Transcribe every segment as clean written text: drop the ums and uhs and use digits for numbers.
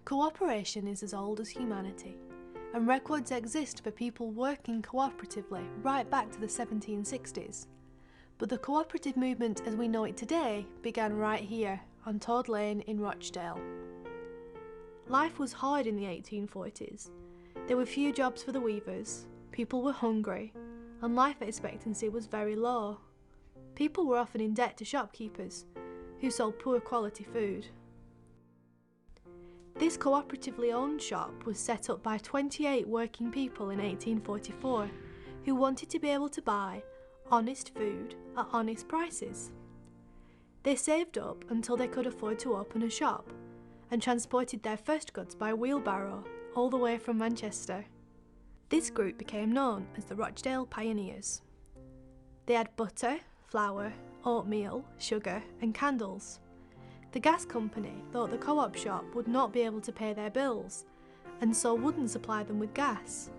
Cooperation is as old as humanity, and records exist for people working cooperatively right back to the 1760s. But the cooperative movement as we know it today began right here on Todd Lane in Rochdale. Life was hard in the 1840s. There were few jobs for the weavers, people were hungry, and life expectancy was very low. People were often in debt to shopkeepers, who sold poor quality food. This cooperatively owned shop was set up by 28 working people in 1844 who wanted to be able to buy honest food at honest prices. They saved up until they could afford to open a shop and transported their first goods by wheelbarrow all the way from Manchester. This group became known as the Rochdale Pioneers. They had butter, flour, oatmeal, sugar and candles. The gas company thought the co-op shop would not be able to pay their bills and so wouldn't supply them with gas.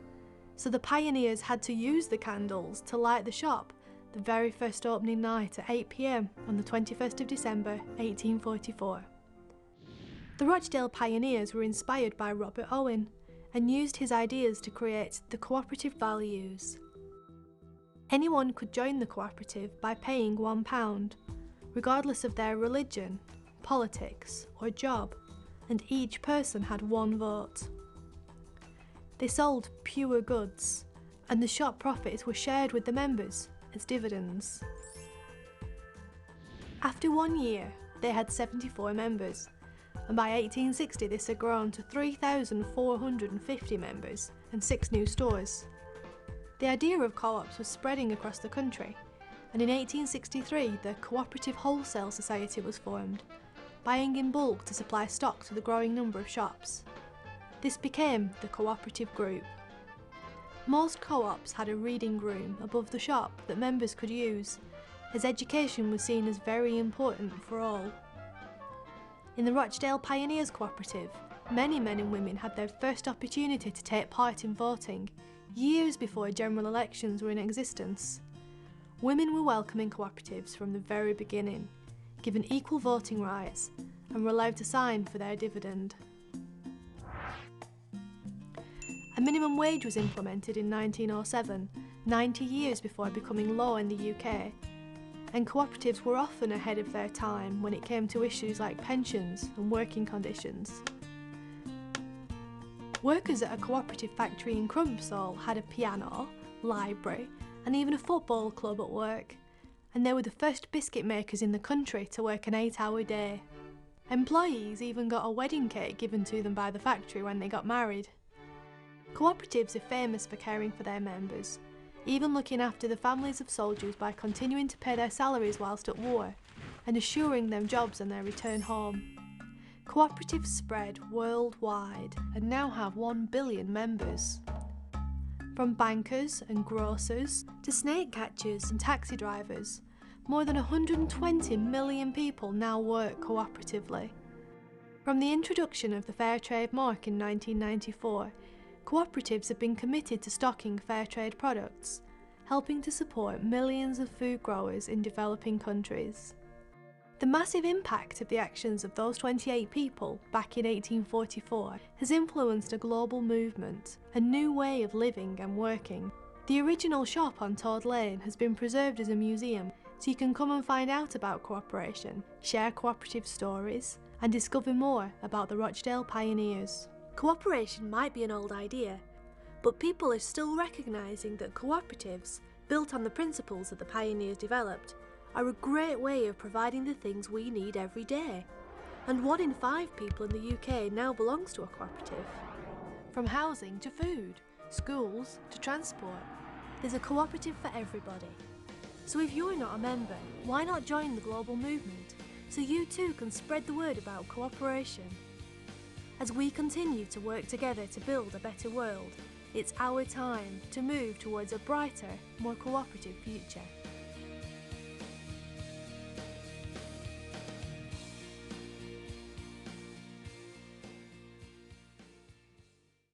So the pioneers had to use the candles to light the shop the very first opening night at 8 p.m. on the 21st of December 1844. The Rochdale Pioneers were inspired by Robert Owen and used his ideas to create the cooperative values. Anyone could join the cooperative by paying £1, regardless of their religion, politics or job, and each person had one vote. They sold pure goods, and the shop profits were shared with the members as dividends. After 1 year, they had 74 members, and by 1860 this had grown to 3,450 members and 6 new stores. The idea of co-ops was spreading across the country, and in 1863 the Cooperative Wholesale Society was formed, buying in bulk to supply stock to the growing number of shops. This became the cooperative group. Most co-ops had a reading room above the shop that members could use, as education was seen as very important for all. In the Rochdale Pioneers Cooperative, many men and women had their first opportunity to take part in voting, years before general elections were in existence. Women were welcome in cooperatives from the very beginning, given equal voting rights, and were allowed to sign for their dividend. A minimum wage was implemented in 1907, 90 years before becoming law in the UK, and cooperatives were often ahead of their time when it came to issues like pensions and working conditions. Workers at a cooperative factory in Crumpsall had a piano, library, and even a football club at work, and they were the first biscuit makers in the country to work an 8-hour day. Employees even got a wedding cake given to them by the factory when they got married. Cooperatives are famous for caring for their members, even looking after the families of soldiers by continuing to pay their salaries whilst at war and assuring them jobs on their return home. Cooperatives spread worldwide and now have 1 billion members. From bankers and grocers to snake catchers and taxi drivers, more than 120 million people now work cooperatively. From the introduction of the Fair Trade Mark in 1994, cooperatives have been committed to stocking fair trade products, helping to support millions of food growers in developing countries. The massive impact of the actions of those 28 people back in 1844 has influenced a global movement, a new way of living and working. The original shop on Todd Lane has been preserved as a museum, so you can come and find out about cooperation, share cooperative stories, and discover more about the Rochdale Pioneers. Cooperation might be an old idea, but people are still recognising that cooperatives, built on the principles that the pioneers developed, are a great way of providing the things we need every day. And 1 in 5 people in the UK now belongs to a cooperative. From housing to food, schools to transport, there's a cooperative for everybody. So if you're not a member, why not join the global movement, so you too can spread the word about cooperation? As we continue to work together to build a better world, it's our time to move towards a brighter, more cooperative future.